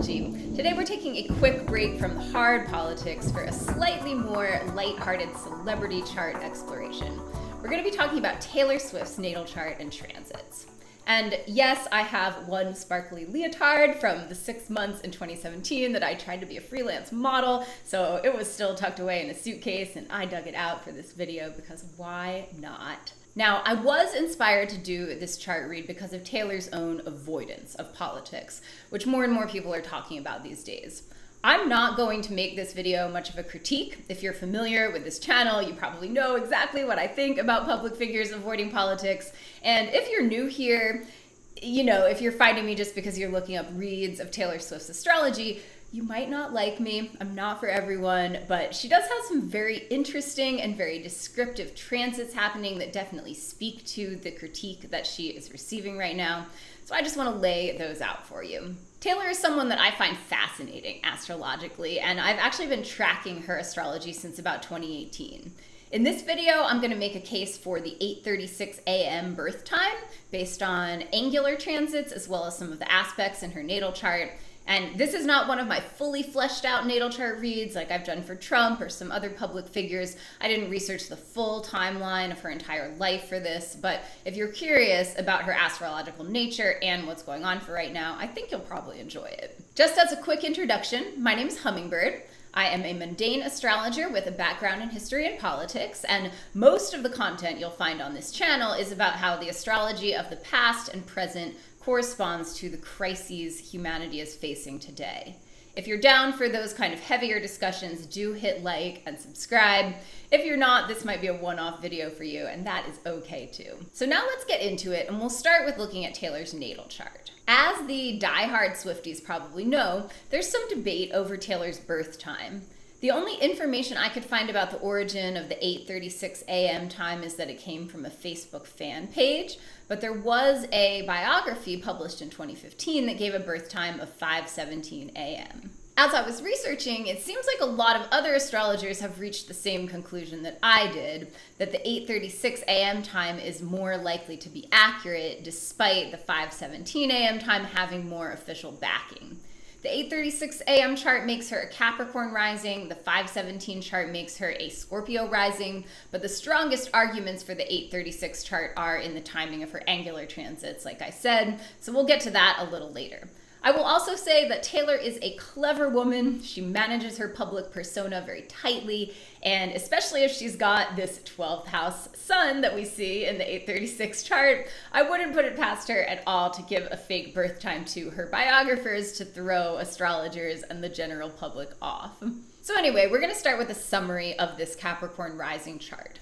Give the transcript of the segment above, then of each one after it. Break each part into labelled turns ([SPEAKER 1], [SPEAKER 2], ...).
[SPEAKER 1] Astrology. Today we're taking a quick break from the hard politics for a slightly more lighthearted celebrity chart exploration. We're going to be talking about Taylor Swift's natal chart and transits. And yes, I have one sparkly leotard from the 6 months in 2017 that I tried to be a freelance model, so it was still tucked away in a suitcase and I dug it out for this video because why not? Now, I was inspired to do this chart read because of Taylor's own avoidance of politics, which more and more people are talking about these days. I'm not going to make this video much of a critique. If you're familiar with this channel, you probably know exactly what I think about public figures avoiding politics. And if you're new here, if you're finding me just because you're looking up reads of Taylor Swift's astrology, you might not like me. I'm not for everyone, but she does have some very interesting and very descriptive transits happening that definitely speak to the critique that she is receiving right now. So I just want to lay those out for you. Taylor is someone that I find fascinating astrologically, and I've actually been tracking her astrology since about 2018. In this video, I'm going to make a case for the 8:36 a.m. birth time based on angular transits as well as some of the aspects in her natal chart. And this is not one of my fully fleshed out natal chart reads like I've done for Trump or some other public figures. I didn't research the full timeline of her entire life for this, but if you're curious about her astrological nature and what's going on for right now, I think you'll probably enjoy it. Just as a quick introduction, my name is Hummingbird. I am a mundane astrologer with a background in history and politics, and most of the content you'll find on this channel is about how the astrology of the past and present corresponds to the crises humanity is facing today. If you're down for those kind of heavier discussions, do hit like and subscribe. If you're not, this might be a one-off video for you, and that is okay too. So now let's get into it, and we'll start with looking at Taylor's natal chart. As the diehard Swifties probably know, there's some debate over Taylor's birth time. The only information I could find about the origin of the 8:36 a.m. time is that it came from a Facebook fan page, but there was a biography published in 2015 that gave a birth time of 5:17 a.m. As I was researching, it seems like a lot of other astrologers have reached the same conclusion that I did, that the 8:36 a.m. time is more likely to be accurate despite the 5:17 a.m. time having more official backing. The 8:36 a.m. chart makes her a Capricorn rising, the 5:17 chart makes her a Scorpio rising, but the strongest arguments for the 8:36 chart are in the timing of her angular transits, like I said, so we'll get to that a little later. I will also say that Taylor is a clever woman. She manages her public persona very tightly, and especially if she's got this 12th house sun that we see in the 8:36 chart, I wouldn't put it past her at all to give a fake birth time to her biographers to throw astrologers and the general public off. So anyway, we're going to start with a summary of this Capricorn rising chart.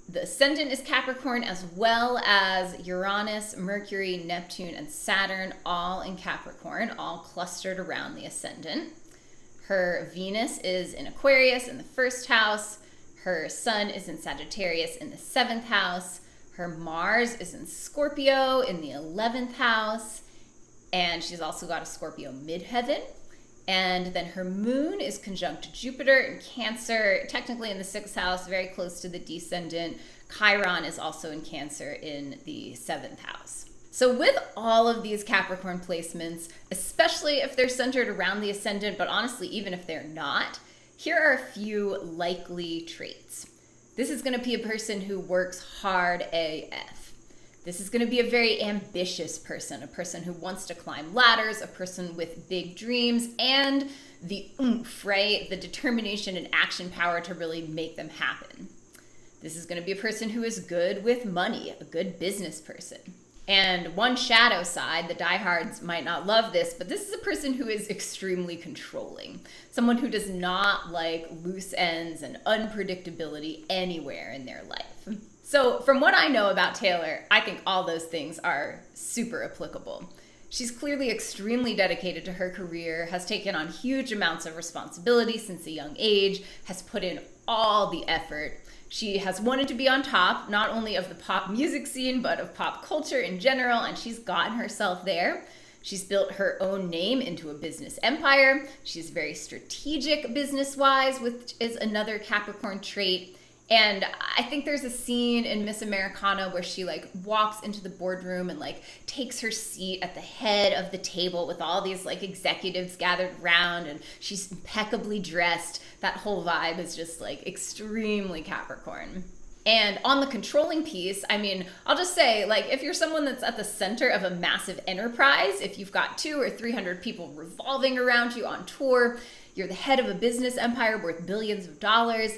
[SPEAKER 1] The ascendant is Capricorn, as well as Uranus, Mercury, Neptune, and Saturn, all in Capricorn, all clustered around the ascendant. Her Venus is in Aquarius in the 1st house. Her Sun is in Sagittarius in the 7th house. Her Mars is in Scorpio in the 11th house. And she's also got a Scorpio midheaven. And then her moon is conjunct Jupiter in Cancer, technically in the 6th house, very close to the descendant. Chiron is also in Cancer in the 7th house. So with all of these Capricorn placements, especially if they're centered around the ascendant, but honestly, even if they're not, here are a few likely traits. This is going to be a person who works hard AF. This is going to be a very ambitious person, a person who wants to climb ladders, a person with big dreams, and the oomph, right? The determination and action power to really make them happen. This is going to be a person who is good with money, a good business person. And one shadow side, the diehards might not love this, but this is a person who is extremely controlling. Someone who does not like loose ends and unpredictability anywhere in their life. So from what I know about Taylor, I think all those things are super applicable. She's clearly extremely dedicated to her career, has taken on huge amounts of responsibility since a young age, has put in all the effort. She has wanted to be on top, not only of the pop music scene, but of pop culture in general, and she's gotten herself there. She's built her own name into a business empire. She's very strategic business-wise, which is another Capricorn trait. And I think there's a scene in Miss Americana where she like walks into the boardroom and like takes her seat at the head of the table with all these like executives gathered around, and she's impeccably dressed. That whole vibe is just like extremely Capricorn. And on the controlling piece, I mean, I'll just say, like, if you're someone that's at the center of a massive enterprise, if you've got 200 or 300 people revolving around you on tour, you're the head of a business empire worth billions of dollars.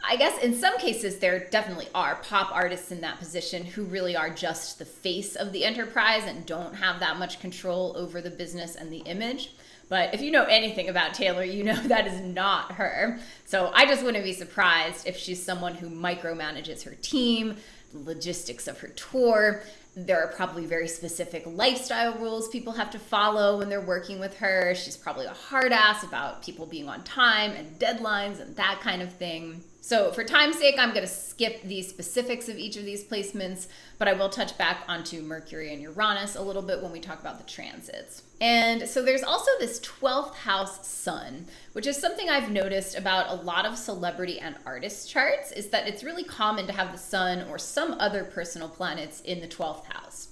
[SPEAKER 1] I guess in some cases there definitely are pop artists in that position who really are just the face of the enterprise and don't have that much control over the business and the image. But if you know anything about Taylor, you know that is not her. So I just wouldn't be surprised if she's someone who micromanages her team, the logistics of her tour. There are probably very specific lifestyle rules people have to follow when they're working with her. She's probably a hard ass about people being on time and deadlines and that kind of thing. So for time's sake, I'm going to skip the specifics of each of these placements, but I will touch back onto Mercury and Uranus a little bit when we talk about the transits. And so there's also this 12th house sun, which is something I've noticed about a lot of celebrity and artist charts, is that it's really common to have the sun or some other personal planets in the 12th house.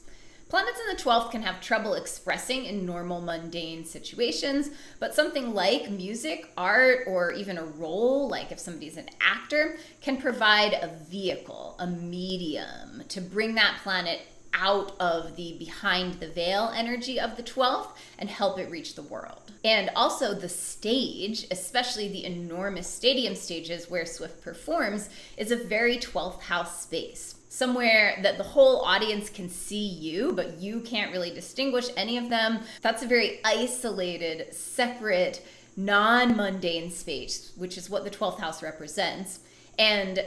[SPEAKER 1] Planets in the 12th can have trouble expressing in normal mundane situations, but something like music, art, or even a role, like if somebody's an actor, can provide a vehicle, a medium, to bring that planet out of the behind the veil energy of the 12th and help it reach the world. And also the stage, especially the enormous stadium stages where Swift performs, is a very 12th house space. Somewhere that the whole audience can see you, but you can't really distinguish any of them. That's a very isolated, separate, non-mundane space, which is what the 12th house represents. And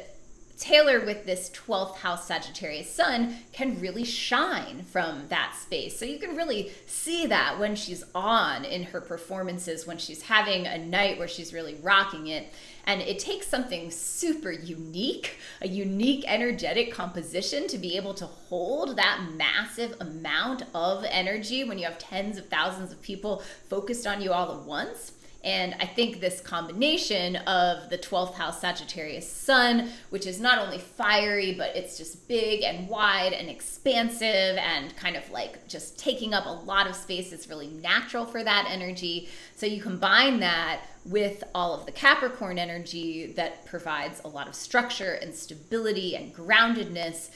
[SPEAKER 1] Taylor, with this 12th house Sagittarius sun, can really shine from that space. So you can really see that when she's on in her performances, when she's having a night where she's really rocking it. And it takes something super unique, a unique energetic composition to be able to hold that massive amount of energy when you have tens of thousands of people focused on you all at once. And I think this combination of the 12th house Sagittarius sun, which is not only fiery, but it's just big and wide and expansive and kind of like just taking up a lot of space, is really natural for that energy. So you combine that with all of the Capricorn energy that provides a lot of structure and stability and groundedness.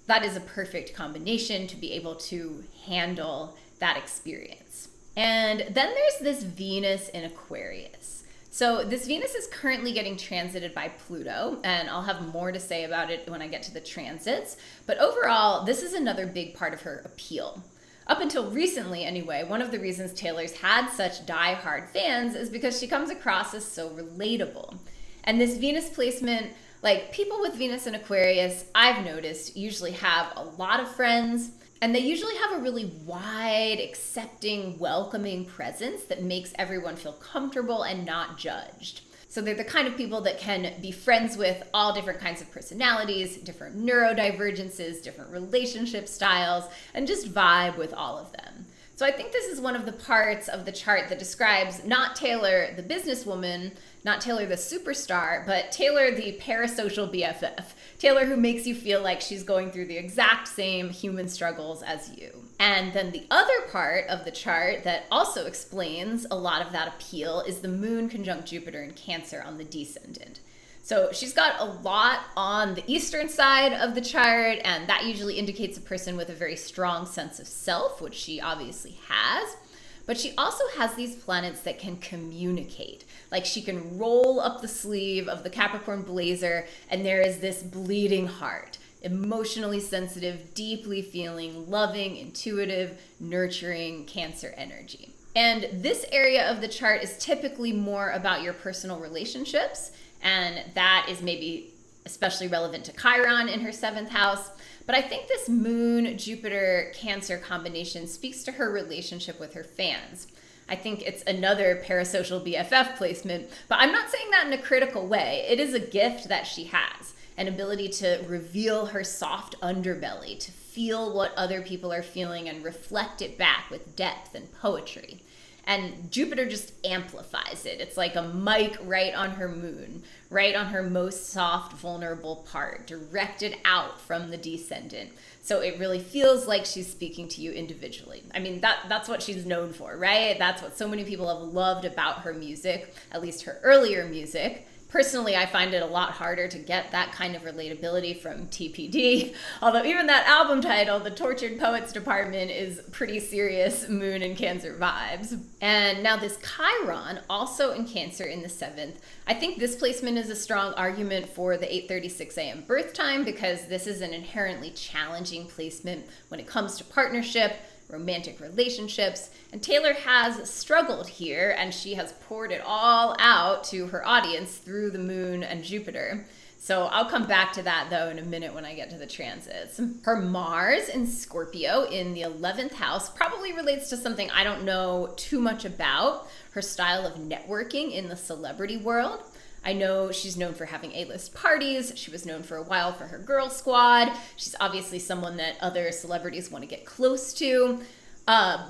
[SPEAKER 1] That is a perfect combination to be able to handle that experience. And then there's this Venus in Aquarius. So this Venus is currently getting transited by Pluto, and I'll have more to say about it when I get to the transits. But overall, this is another big part of her appeal. Up until recently, anyway, one of the reasons Taylor's had such die-hard fans is because she comes across as so relatable. And this Venus placement, like people with Venus in Aquarius, I've noticed, usually have a lot of friends, and they usually have a really wide, accepting, welcoming presence that makes everyone feel comfortable and not judged. So they're the kind of people that can be friends with all different kinds of personalities, different neurodivergences, different relationship styles, and just vibe with all of them. So I think this is one of the parts of the chart that describes not Taylor the businesswoman, not Taylor the superstar, but Taylor the parasocial BFF. Taylor who makes you feel like she's going through the exact same human struggles as you. And then the other part of the chart that also explains a lot of that appeal is the moon conjunct Jupiter in Cancer on the descendant. So she's got a lot on the eastern side of the chart, and that usually indicates a person with a very strong sense of self, which she obviously has. But she also has these planets that can communicate. Like she can roll up the sleeve of the Capricorn blazer, and there is this bleeding heart, emotionally sensitive, deeply feeling, loving, intuitive, nurturing Cancer energy. And this area of the chart is typically more about your personal relationships, and that is maybe especially relevant to Chiron in her 7th house. But I think this moon, Jupiter, Cancer combination speaks to her relationship with her fans. I think it's another parasocial BFF placement, but I'm not saying that in a critical way. It is a gift that she has, an ability to reveal her soft underbelly, to feel what other people are feeling and reflect it back with depth and poetry. And Jupiter just amplifies it. It's like a mic right on her moon, right on her most soft, vulnerable part, directed out from the descendant. So it really feels like she's speaking to you individually. I mean, that's what she's known for, right? That's what so many people have loved about her music, at least her earlier music. Personally, I find it a lot harder to get that kind of relatability from TPD, although even that album title, The Tortured Poets Department, is pretty serious Moon and Cancer vibes. And now this Chiron, also in Cancer in the 7th, I think this placement is a strong argument for the 8:36 a.m. birth time, because this is an inherently challenging placement when it comes to partnership, romantic relationships, and Taylor has struggled here, and she has poured it all out to her audience through the moon and Jupiter. So I'll come back to that though in a minute when I get to the transits. Her Mars in Scorpio in the 11th house probably relates to something I don't know too much about, her style of networking in the celebrity world. I know she's known for having A-list parties. She was known for a while for her girl squad. She's obviously someone that other celebrities want to get close to.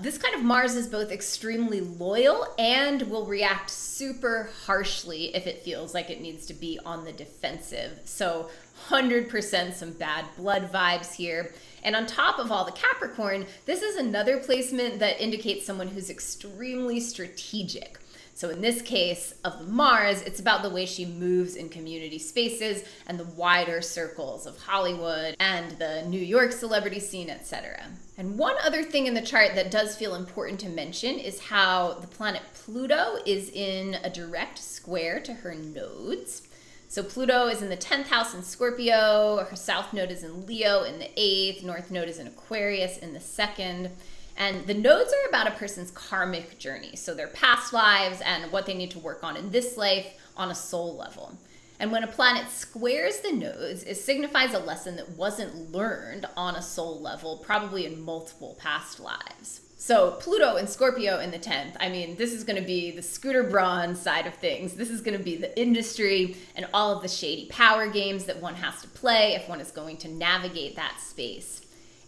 [SPEAKER 1] This kind of Mars is both extremely loyal and will react super harshly if it feels like it needs to be on the defensive. So 100% some bad blood vibes here. And on top of all the Capricorn, this is another placement that indicates someone who's extremely strategic. So in this case of the Mars, it's about the way she moves in community spaces and the wider circles of Hollywood and the New York celebrity scene, etc. And one other thing in the chart that does feel important to mention is how the planet Pluto is in a direct square to her nodes. So Pluto is in the 10th house in Scorpio, her south node is in Leo in the 8th, north node is in Aquarius in the 2nd. And the nodes are about a person's karmic journey, so their past lives and what they need to work on in this life on a soul level. And when a planet squares the nodes, it signifies a lesson that wasn't learned on a soul level, probably in multiple past lives. So Pluto in Scorpio in the 10th, I mean, this is going to be the Scooter Braun side of things. This is going to be the industry and all of the shady power games that one has to play if one is going to navigate that space.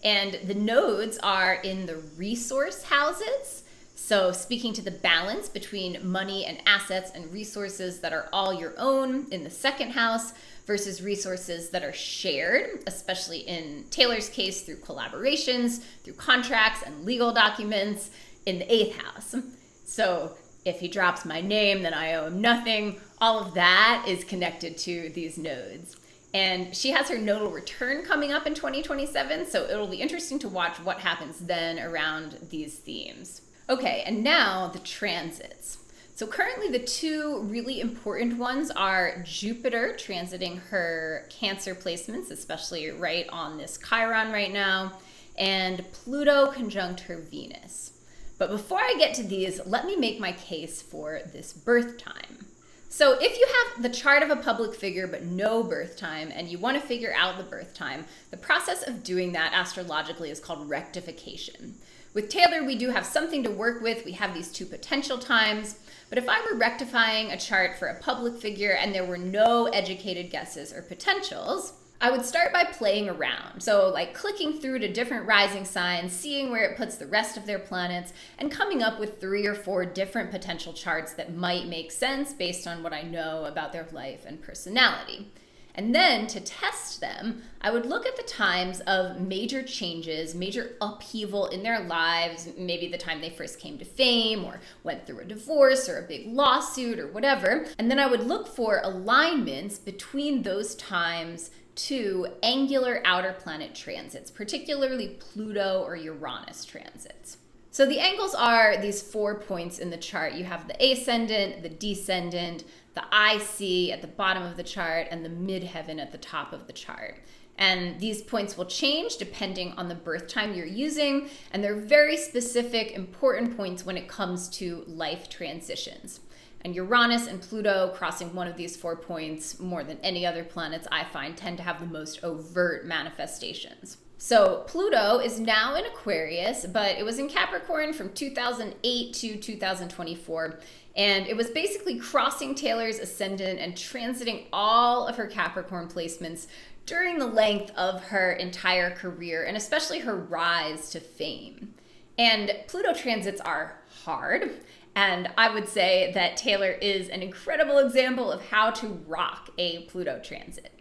[SPEAKER 1] And the nodes are in the resource houses. So speaking to the balance between money and assets and resources that are all your own in the 2nd house versus resources that are shared, especially in Taylor's case through collaborations, through contracts and legal documents in the 8th house. So if he drops my name, then I owe him nothing. All of that is connected to these nodes. And she has her nodal return coming up in 2027, so it'll be interesting to watch what happens then around these themes. Okay, and now the transits. So currently the two really important ones are Jupiter transiting her Cancer placements, especially right on this Chiron right now, and Pluto conjunct her Venus. But before I get to these, let me make my case for this birth time. So if you have the chart of a public figure but no birth time and you want to figure out the birth time, the process of doing that astrologically is called rectification. With Taylor, we do have something to work with. We have these two potential times. But if I were rectifying a chart for a public figure and there were no educated guesses or potentials, I would start by playing around. So like clicking through to different rising signs, seeing where it puts the rest of their planets, and coming up with 3 or 4 different potential charts that might make sense based on what I know about their life and personality. And then to test them, I would look at the times of major changes, major upheaval in their lives, maybe the time they first came to fame or went through a divorce or a big lawsuit or whatever. And then I would look for alignments between those times to angular outer planet transits, particularly Pluto or Uranus transits. So the angles are these 4 points in the chart. You have the ascendant, the descendant, the IC at the bottom of the chart, and the midheaven at the top of the chart. And these points will change depending on the birth time you're using, and they're very specific, important points when it comes to life transitions. And Uranus and Pluto crossing one of these 4 points more than any other planets I find tend to have the most overt manifestations. So Pluto is now in Aquarius, but it was in Capricorn from 2008 to 2024. And it was basically crossing Taylor's ascendant and transiting all of her Capricorn placements during the length of her entire career, and especially her rise to fame. And Pluto transits are hard. And I would say that Taylor is an incredible example of how to rock a Pluto transit.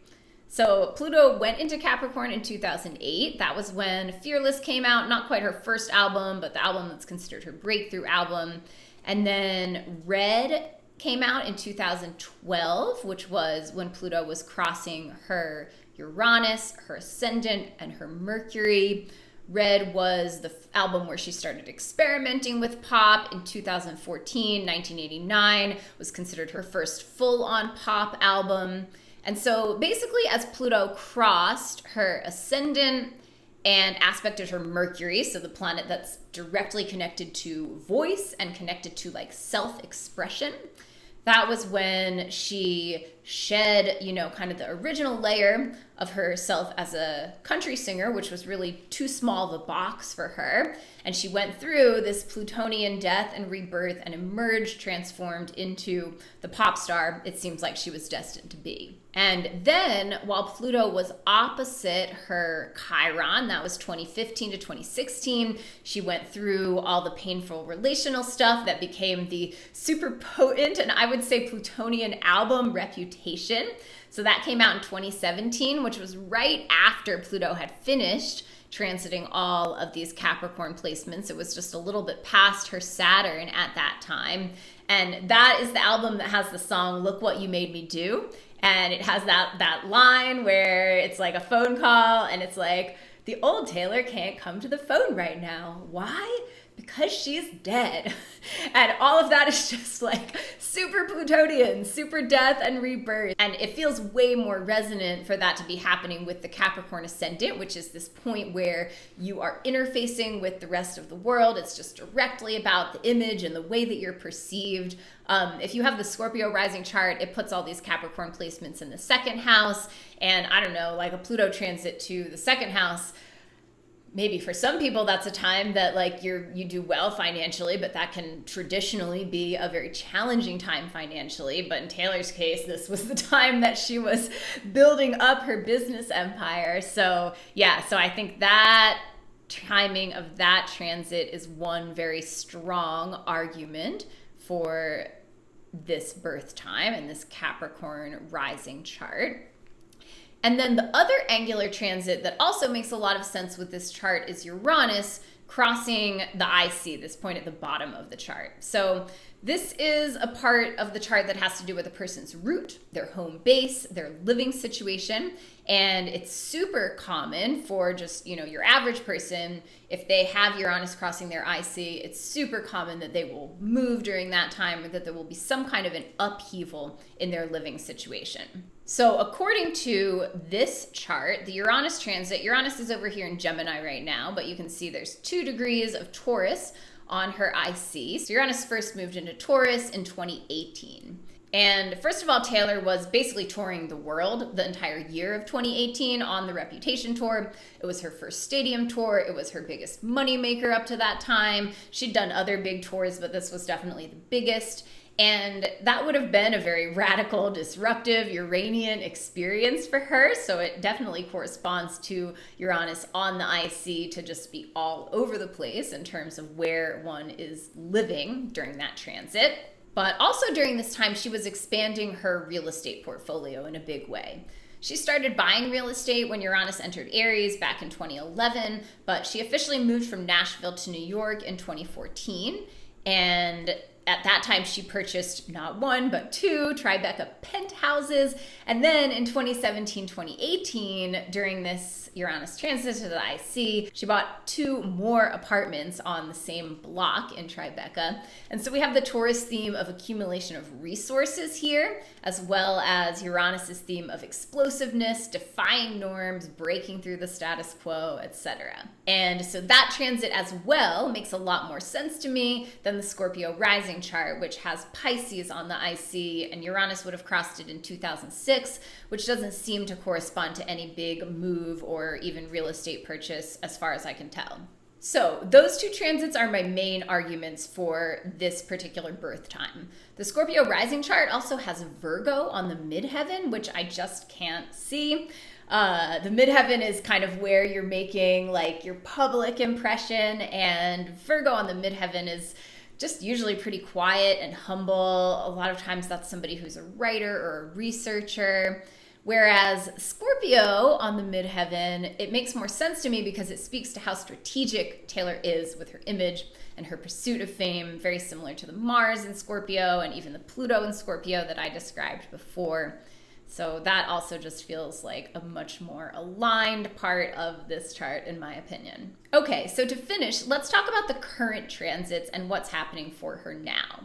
[SPEAKER 1] So Pluto went into Capricorn in 2008. That was when Fearless came out, not quite her first album, but the album that's considered her breakthrough album. And then Red came out in 2012, which was when Pluto was crossing her Uranus, her ascendant, and her Mercury. Red was the album where she started experimenting with pop in 2014. 1989 was considered her first full-on pop album. And so basically, as Pluto crossed her ascendant and aspected her Mercury, so the planet that's directly connected to voice and connected to like self-expression, that was when she shed, kind of the original layer of herself as a country singer, which was really too small of a box for her. And she went through this Plutonian death and rebirth and emerged, transformed into the pop star it seems like she was destined to be. And then while Pluto was opposite her Chiron, that was 2015 to 2016, she went through all the painful relational stuff that became the super potent, and I would say Plutonian album, Reputation. So that came out in 2017, which was right after Pluto had finished transiting all of these Capricorn placements. It was just a little bit past her Saturn at that time. And that is the album that has the song, Look What You Made Me Do. And it has that line where it's like a phone call and it's like, the old Taylor can't come to the phone right now. Why? Because she's dead. And all of that is just like super Plutonian, super death and rebirth. And it feels way more resonant for that to be happening with the Capricorn ascendant, which is this point where you are interfacing with the rest of the world. It's just directly about the image and the way that you're perceived. If you have the Scorpio rising chart, it puts all these Capricorn placements in the second house. And I don't know, like a Pluto transit to the second house, maybe for some people that's a time that like you do well financially, but that can traditionally be a very challenging time financially. But in Taylor's case, this was the time that she was building up her business empire. So yeah, so I think that timing of that transit is one very strong argument for this birth time and this Capricorn rising chart. And then the other angular transit that also makes a lot of sense with this chart is Uranus crossing the IC, this point at the bottom of the chart. So this is a part of the chart that has to do with a person's root, their home base, their living situation. And it's super common for just, your average person, if they have Uranus crossing their IC, it's super common that they will move during that time or that there will be some kind of an upheaval in their living situation. So according to this chart, the Uranus transit, Uranus is over here in Gemini right now, but you can see there's 2 degrees of Taurus on her IC. So Uranus first moved into Taurus in 2018. And first of all, Taylor was basically touring the world the entire year of 2018 on the Reputation tour. It was her first stadium tour. It was her biggest moneymaker up to that time. She'd done other big tours, but this was definitely the biggest. And that would have been a very radical, disruptive, Uranian experience for her. So it definitely corresponds to Uranus on the IC to just be all over the place in terms of where one is living during that transit. But also during this time, she was expanding her real estate portfolio in a big way. She started buying real estate when Uranus entered Aries back in 2011, but she officially moved from Nashville to New York in 2014. And at that time, she purchased not 1, but 2 Tribeca penthouses. And then in 2017, 2018, during this Uranus transit to the IC, she bought 2 more apartments on the same block in Tribeca. And so we have the Taurus theme of accumulation of resources here, as well as Uranus's theme of explosiveness, defying norms, breaking through the status quo, etc. And so that transit as well makes a lot more sense to me than the Scorpio rising chart, which has Pisces on the IC, and Uranus would have crossed it in 2006, which doesn't seem to correspond to any big move or even real estate purchase as far as I can tell. So those 2 transits are my main arguments for this particular birth time. The Scorpio rising chart also has Virgo on the midheaven, which I just can't see. The midheaven is kind of where you're making like your public impression, and Virgo on the midheaven is just usually pretty quiet and humble. A lot of times that's somebody who's a writer or a researcher. Whereas Scorpio on the midheaven, it makes more sense to me because it speaks to how strategic Taylor is with her image and her pursuit of fame, very similar to the Mars in Scorpio and even the Pluto in Scorpio that I described before. So that also just feels like a much more aligned part of this chart, in my opinion. Okay, so to finish, let's talk about the current transits and what's happening for her now.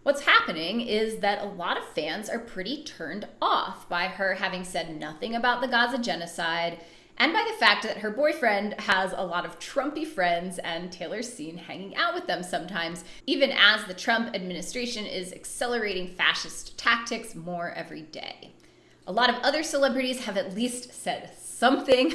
[SPEAKER 1] What's happening is that a lot of fans are pretty turned off by her having said nothing about the Gaza genocide and by the fact that her boyfriend has a lot of Trumpy friends and Taylor's seen hanging out with them sometimes, even as the Trump administration is accelerating fascist tactics more every day. A lot of other celebrities have at least said something,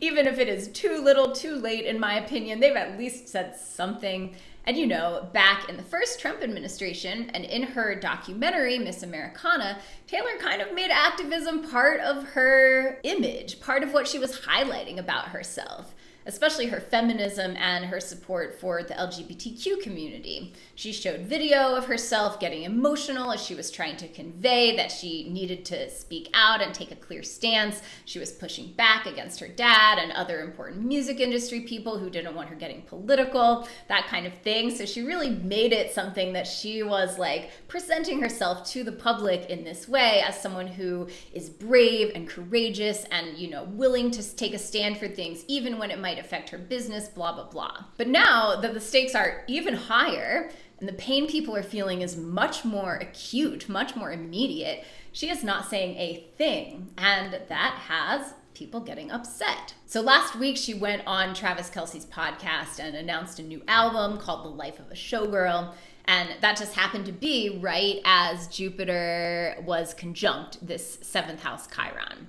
[SPEAKER 1] even if it is too little, too late, in my opinion. They've at least said something. And you know, back in the first Trump administration and in her documentary, Miss Americana, Taylor kind of made activism part of her image, part of what she was highlighting about herself, especially her feminism and her support for the LGBTQ community. She showed video of herself getting emotional as she was trying to convey that she needed to speak out and take a clear stance. She was pushing back against her dad and other important music industry people who didn't want her getting political, that kind of thing. So she really made it something that she was like presenting herself to the public in this way as someone who is brave and courageous and, you know, willing to take a stand for things even when it might affect her business, blah, blah, blah. But now that the stakes are even higher and the pain people are feeling is much more acute, much more immediate, she is not saying a thing. And that has people getting upset. So last week she went on Travis Kelce's podcast and announced a new album called The Life of a Showgirl. And that just happened to be right as Jupiter was conjunct this 7th house Chiron.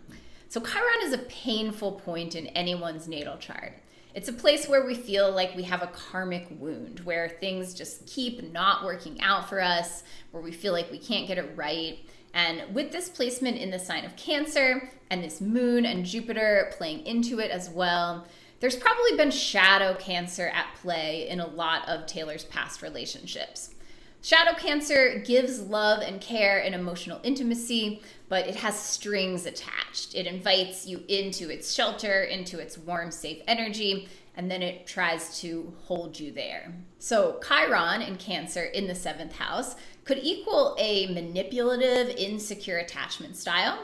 [SPEAKER 1] So Chiron is a painful point in anyone's natal chart. It's a place where we feel like we have a karmic wound, where things just keep not working out for us, where we feel like we can't get it right. And with this placement in the sign of Cancer and this moon and Jupiter playing into it as well, there's probably been shadow Cancer at play in a lot of Taylor's past relationships. Shadow Cancer gives love and care and emotional intimacy, but it has strings attached. It invites you into its shelter, into its warm, safe energy, and then it tries to hold you there. So Chiron in Cancer in the 7th house could equal a manipulative, insecure attachment style.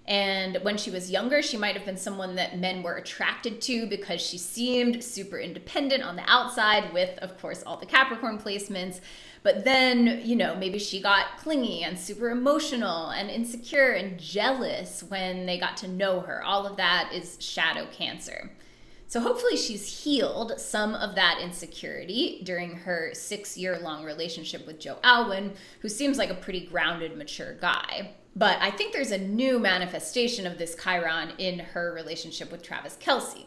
[SPEAKER 1] And when she was younger, she might have been someone that men were attracted to because she seemed super independent on the outside with, of course, all the Capricorn placements. But then, you know, maybe she got clingy and super emotional and insecure and jealous when they got to know her. All of that is shadow Cancer. So hopefully she's healed some of that insecurity during her 6-year-long relationship with Joe Alwyn, who seems like a pretty grounded, mature guy. But I think there's a new manifestation of this Chiron in her relationship with Travis Kelce.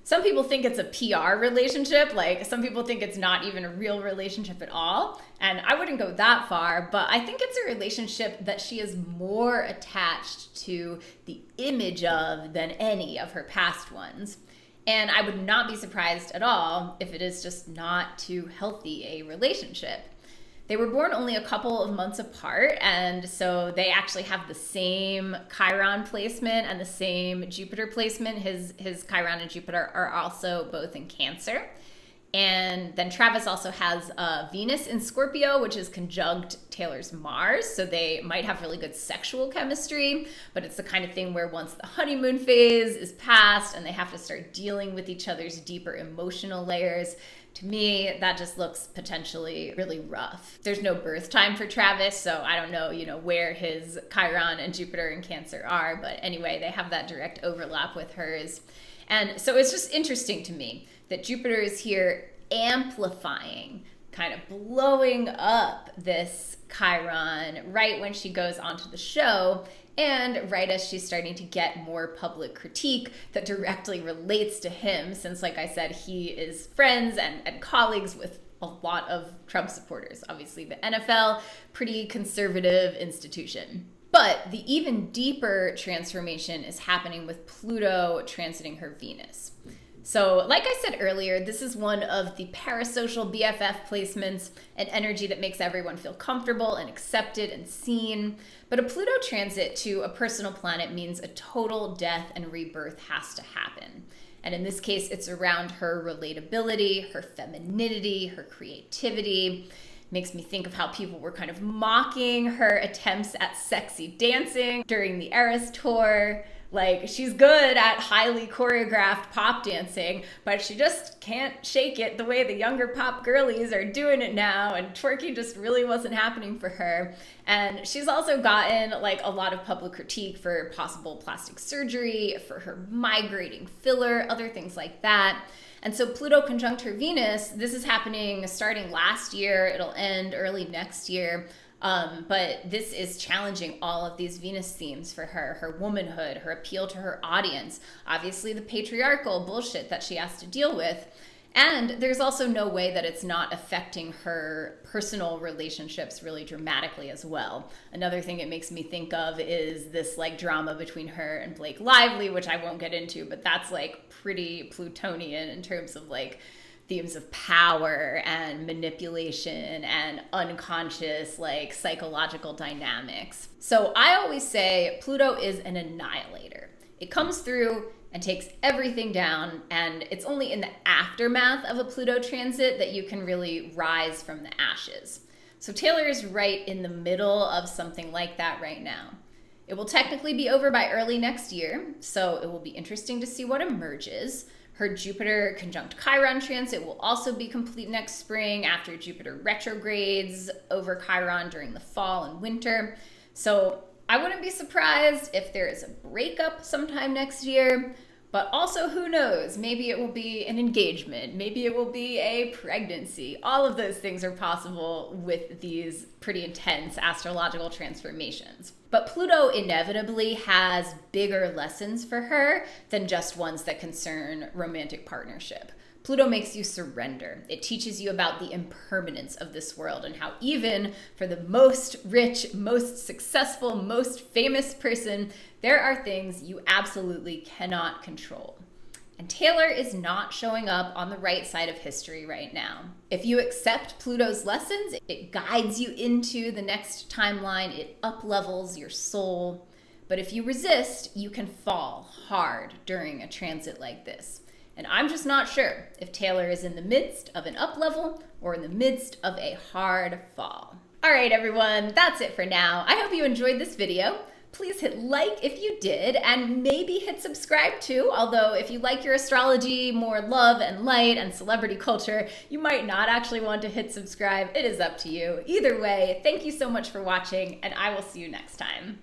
[SPEAKER 1] Some people think it's a PR relationship, like some people think it's not even a real relationship at all. And I wouldn't go that far, but I think it's a relationship that she is more attached to the image of than any of her past ones. And I would not be surprised at all if it is just not too healthy a relationship. They were born only a couple of months apart, and so they actually have the same Chiron placement and the same Jupiter placement. His Chiron and Jupiter are also both in Cancer. And then Travis also has Venus in Scorpio, which is conjunct Taylor's Mars. So they might have really good sexual chemistry, but it's the kind of thing where once the honeymoon phase is past and they have to start dealing with each other's deeper emotional layers, to me, that just looks potentially really rough. There's no birth time for Travis, so I don't know, where his Chiron and Jupiter in Cancer are. But anyway, they have that direct overlap with hers. And so it's just interesting to me that Jupiter is here amplifying, kind of blowing up this Chiron right when she goes onto the show and right as she's starting to get more public critique that directly relates to him, since, like I said, he is friends and colleagues with a lot of Trump supporters. Obviously, the NFL, pretty conservative institution. But the even deeper transformation is happening with Pluto transiting her Venus. So like I said earlier, this is one of the parasocial BFF placements, an energy that makes everyone feel comfortable and accepted and seen. But a Pluto transit to a personal planet means a total death and rebirth has to happen. And in this case, it's around her relatability, her femininity, her creativity. Makes me think of how people were kind of mocking her attempts at sexy dancing during the Eras tour. Like, she's good at highly choreographed pop dancing, but she just can't shake it the way the younger pop girlies are doing it now, and twerking just really wasn't happening for her. And she's also gotten like a lot of public critique for possible plastic surgery, for her migrating filler, other things like that. And so Pluto conjunct her Venus, this is happening starting last year, it'll end early next year. But this is challenging all of these Venus themes for her, her womanhood, her appeal to her audience, obviously the patriarchal bullshit that she has to deal with. And there's also no way that it's not affecting her personal relationships really dramatically as well. Another thing it makes me think of is this like drama between her and Blake Lively, which I won't get into, but that's like pretty Plutonian in terms of like themes of power and manipulation and unconscious like psychological dynamics. So I always say Pluto is an annihilator. It comes through and takes everything down, and it's only in the aftermath of a Pluto transit that you can really rise from the ashes. So Taylor is right in the middle of something like that right now. It will technically be over by early next year, so it will be interesting to see what emerges. Her Jupiter conjunct Chiron transit will also be complete next spring after Jupiter retrogrades over Chiron during the fall and winter. So I wouldn't be surprised if there is a breakup sometime next year, but also who knows, maybe it will be an engagement, maybe it will be a pregnancy. All of those things are possible with these pretty intense astrological transformations. But Pluto inevitably has bigger lessons for her than just ones that concern romantic partnership. Pluto makes you surrender. It teaches you about the impermanence of this world and how even for the most rich, most successful, most famous person, there are things you absolutely cannot control. And Taylor is not showing up on the right side of history right now. If you accept Pluto's lessons, it guides you into the next timeline, it uplevels your soul. But if you resist, you can fall hard during a transit like this. And I'm just not sure if Taylor is in the midst of an up level or in the midst of a hard fall. All right, everyone, that's it for now. I hope you enjoyed this video. Please hit like if you did, and maybe hit subscribe too, although if you like your astrology more love and light and celebrity culture, you might not actually want to hit subscribe. It is up to you. Either way, thank you so much for watching, and I will see you next time.